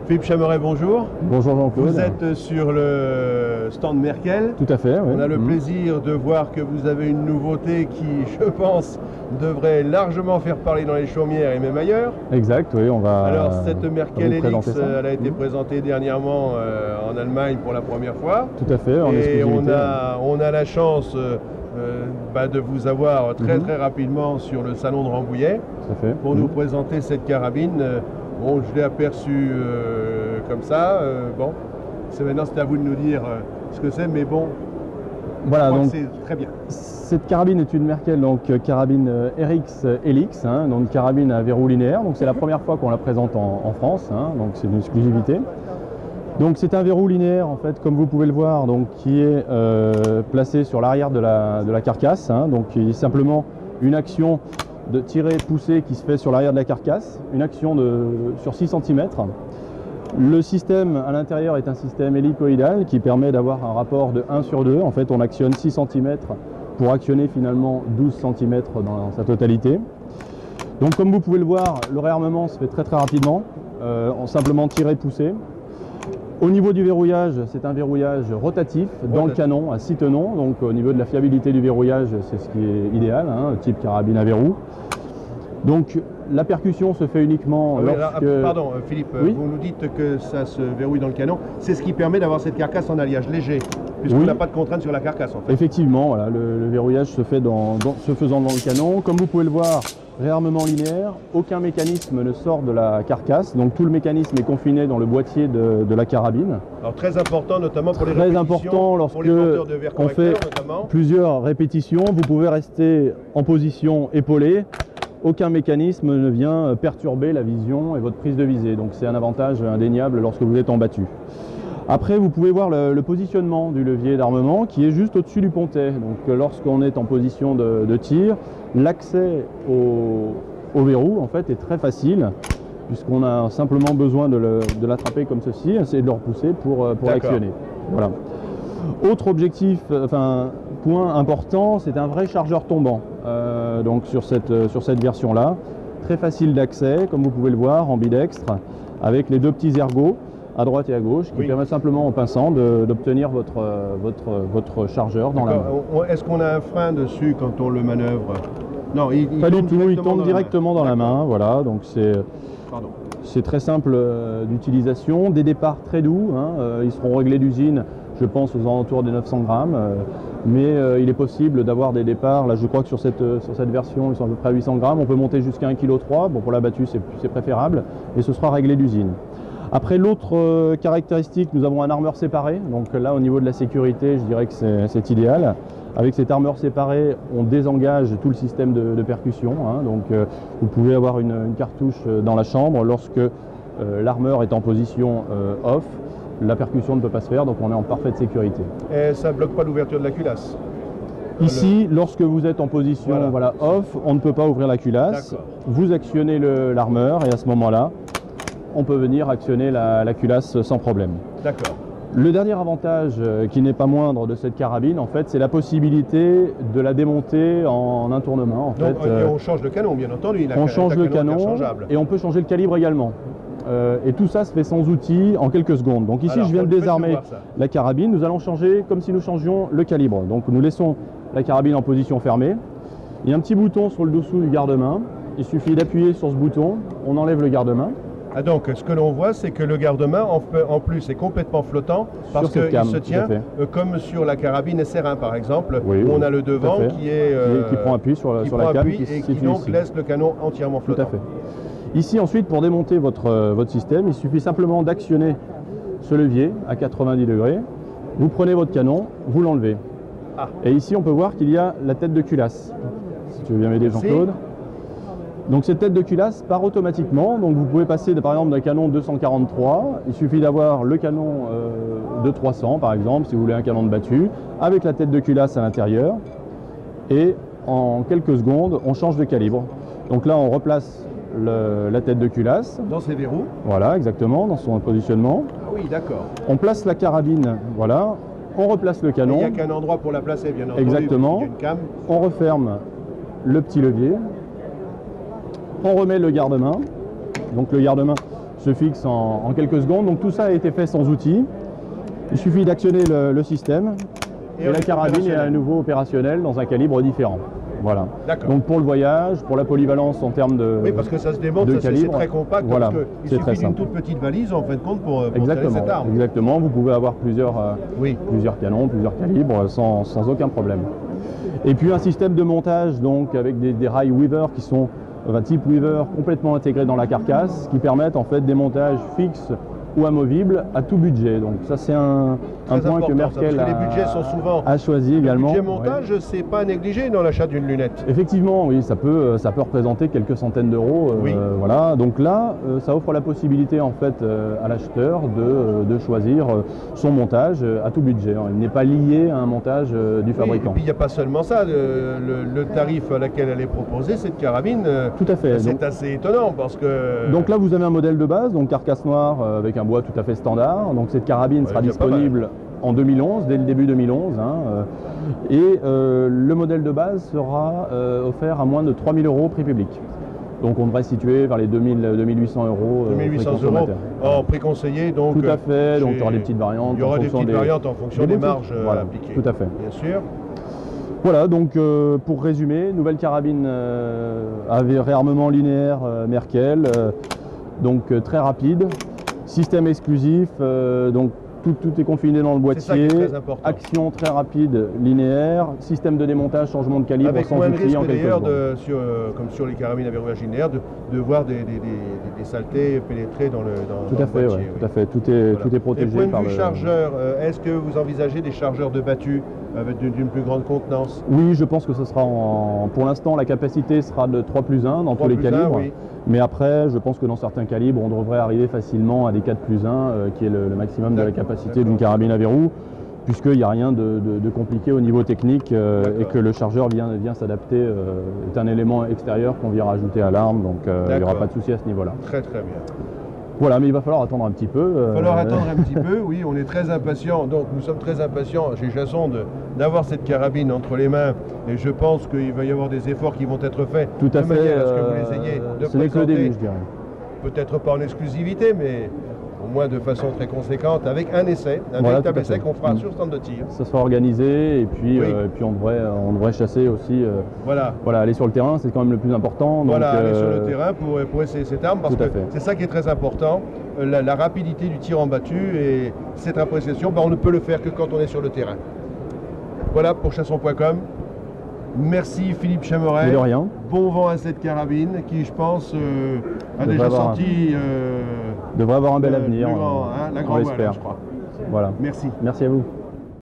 Philippe Chameret, bonjour. Bonjour Jean-Claude. Vous êtes sur le stand Merkel. Tout à fait, oui. On a le plaisir de voir que vous avez une nouveauté qui, je pense, devrait largement faire parler dans les chaumières et même ailleurs. Exact, oui, on va. Alors, cette Merkel LX, elle a été Mhm. présentée dernièrement en Allemagne pour la première fois. Tout à fait, en Et exclusivité. on a la chance de vous avoir très rapidement sur le salon de Rambouillet Tout à fait. pour nous présenter cette carabine. Bon, je l'ai aperçue comme ça. Bon, maintenant c'est à vous de nous dire ce que c'est, mais bon, Voilà, donc c'est très bien. cette carabine est une Merkel, donc carabine RX LX, hein, donc carabine à verrou linéaire. Donc c'est la première fois qu'on la présente en France, hein, donc c'est une exclusivité. Donc c'est un verrou linéaire en fait, comme vous pouvez le voir, donc qui est placé sur l'arrière de la carcasse. Hein, donc il est simplement une action de tirer pousser qui se fait sur l'arrière de la carcasse, une action sur 6 cm. Le système à l'intérieur est un système hélicoïdal qui permet d'avoir un rapport de 1 sur 2. En fait, on actionne 6 cm pour actionner finalement 12 cm dans sa totalité. Donc comme vous pouvez le voir, le réarmement se fait très rapidement, en simplement tirer pousser. Au niveau du verrouillage, c'est un verrouillage rotatif dans le canon à 6 tenons. Donc au niveau de la fiabilité du verrouillage, c'est ce qui est idéal, hein, type carabine à verrou. Donc la percussion se fait uniquement lorsque... Pardon Philippe, oui, vous nous dites que ça se verrouille dans le canon. C'est ce qui permet d'avoir cette carcasse en alliage léger, puisqu'on n'a pas de contrainte sur la carcasse en fait. Effectivement, voilà, le verrouillage se fait se faisant dans le canon. Comme vous pouvez le voir, réarmement linéaire, aucun mécanisme ne sort de la carcasse, donc tout le mécanisme est confiné dans le boîtier de la carabine. Alors très important notamment pour les très répétitions, important lorsque pour les porteurs de verre on fait notamment. Plusieurs répétitions, vous pouvez rester en position épaulée. Aucun mécanisme ne vient perturber la vision et votre prise de visée, donc c'est un avantage indéniable lorsque vous êtes en battu. Après, vous pouvez voir le positionnement du levier d'armement qui est juste au-dessus du pontet. Donc lorsqu'on est en position de tir, l'accès au verrou en fait est très facile puisqu'on a simplement besoin de l'attraper comme ceci, essayer de le repousser pour l'actionner. Voilà. Autre objectif, point important, c'est un vrai chargeur tombant. Donc sur cette version-là, très facile d'accès, comme vous pouvez le voir, ambidextre, avec les deux petits ergots à droite et à gauche, qui permettent simplement en pinçant d'obtenir votre chargeur dans la main. Est-ce qu'on a un frein dessus quand on le manœuvre? Non, pas du tout, il tombe directement dans la main. Voilà, donc c'est très simple d'utilisation, des départs très doux, hein, ils seront réglés d'usine, je pense aux alentours des 900 grammes, mais il est possible d'avoir des départs, là je crois que sur cette version ils sont à peu près à 800 grammes, on peut monter jusqu'à 1,3 kg, bon pour la battue c'est préférable, et ce sera réglé d'usine. Après l'autre caractéristique, nous avons un armeur séparé, donc là au niveau de la sécurité je dirais que c'est idéal. Avec cet armeur séparé, on désengage tout le système de percussion, hein, donc vous pouvez avoir une cartouche dans la chambre lorsque l'armeur est en position off, la percussion ne peut pas se faire, donc on est en parfaite sécurité. Et ça ne bloque pas l'ouverture de la culasse? Ici, lorsque vous êtes en position off, on ne peut pas ouvrir la culasse, vous actionnez l'armeur et à ce moment-là, on peut venir actionner la culasse sans problème. D'accord. Le dernier avantage qui n'est pas moindre de cette carabine, en fait, c'est la possibilité de la démonter en un tournement. Donc, on change le canon, bien entendu. On change le canon et on peut changer le calibre également. Et tout ça se fait sans outil en quelques secondes. Donc ici, je viens de désarmer la carabine. Nous allons changer comme si nous changions le calibre. Donc nous laissons la carabine en position fermée. Il y a un petit bouton sur le dessous du garde-main. Il suffit d'appuyer sur ce bouton. On enlève le garde-main. Ah donc, ce que l'on voit, c'est que le garde-main, en plus, est complètement flottant parce qu'il se tient comme sur la carabine SR1, par exemple, où on a le devant qui prend appui sur la came et qui donc laisse le canon entièrement flottant. Tout à fait. Ici, ensuite, pour démonter votre système, il suffit simplement d'actionner ce levier à 90 degrés. Vous prenez votre canon, vous l'enlevez. Ah. Et ici, on peut voir qu'il y a la tête de culasse. Si tu veux bien m'aider, Jean-Claude. Donc cette tête de culasse part automatiquement, donc vous pouvez passer par exemple d'un canon 243, il suffit d'avoir le canon de 300 par exemple, si vous voulez un canon de battue, avec la tête de culasse à l'intérieur, et en quelques secondes on change de calibre. Donc là on replace la tête de culasse. Dans ses verrous. Voilà, exactement, dans son positionnement. Ah oui, d'accord. On place la carabine, voilà, on replace le canon. Il n'y a qu'un endroit pour la placer, bien entendu. Exactement. On referme le petit levier. On remet le garde-main Donc le garde-main se fixe en quelques secondes. Donc tout ça a été fait sans outil. Il suffit d'actionner le système et la carabine est à nouveau opérationnelle dans un calibre différent. Voilà. Donc pour le voyage, pour la polyvalence en termes de oui, parce que ça se démonte, c'est très compact. Voilà, il suffit d'une toute petite valise en fin de compte pour tirer cette arme. Exactement, vous pouvez avoir plusieurs canons, plusieurs calibres sans aucun problème. Et puis un système de montage donc avec des rails Weaver qui sont type Weaver complètement intégrés dans la carcasse, qui permettent en fait des montages fixes ou amovibles à tout budget. Donc ça c'est un point que Merkel a choisi également. Le budget montage, c'est pas négligé dans l'achat d'une lunette. Effectivement, oui, ça peut représenter quelques centaines d'euros. Voilà. Donc là, ça offre la possibilité en fait à l'acheteur de choisir son montage à tout budget. Il n'est pas lié à un montage du fabricant. Et puis il n'y a pas seulement ça. Le tarif à laquelle elle est proposée, cette carabine, tout à fait. C'est assez étonnant parce que. Donc là, vous avez un modèle de base, donc carcasse noire avec un bois tout à fait standard. Donc cette carabine sera disponible en 2011, dès le début 2011. Et le modèle de base sera offert à moins de 3 000 € prix public. Donc on devrait se situer vers les 2800 euros. 2800 € en préconseillé. Donc tout à fait, donc il y aura des petites variantes. Il y aura des petites variantes en fonction des marges appliquées. Tout à fait. Bien sûr. Voilà, donc pour résumer, nouvelle carabine réarmement linéaire Merkel, donc très rapide. Système exclusif, donc tout est confiné dans le boîtier, action très rapide, linéaire, système de démontage, changement de calibre avec sans moins de outil en quelques secondes. Comme sur les carabines à verrouillage linéaire, de voir des saletés pénétrer dans le boîtier. Ouais, tout à fait, tout est protégé. Et point de vue chargeur, est-ce que vous envisagez des chargeurs de battu avec d'une plus grande contenance? Oui, je pense que ce sera pour l'instant la capacité sera de 3+1 dans tous les calibres. Mais après, je pense que dans certains calibres, on devrait arriver facilement à des 4+1, qui est le maximum de la capacité d'une carabine à verrou, puisqu'il n'y a rien de compliqué au niveau technique et que le chargeur vient s'adapter, est un élément extérieur qu'on vient rajouter à l'arme, donc il n'y aura pas de souci à ce niveau-là. Très très bien. Voilà, mais il va falloir attendre un petit peu. Il va falloir attendre un petit peu, oui, on est très impatients. Donc nous sommes très impatients chez Chasson d'avoir cette carabine entre les mains. Et je pense qu'il va y avoir des efforts qui vont être faits. Tout à fait. Est-ce que vous les ayez de ce n'est que le début, je dirais. Peut-être pas en exclusivité, mais au moins de façon très conséquente, avec un essai, un véritable essai qu'on fera sur stand de tir. Ça sera organisé et puis, on devrait chasser aussi. Voilà, aller sur le terrain, c'est quand même le plus important. Donc, aller sur le terrain pour essayer cette arme, parce que c'est ça qui est très important, la rapidité du tir en battu, et cette appréciation, on ne peut le faire que quand on est sur le terrain. Voilà pour chasson.com. Merci Philippe Chameray. De rien. Bon vent à cette carabine qui, je pense, a déjà senti... devrait avoir un bel avenir. La grande voile, je crois. Voilà. Merci. Merci à vous.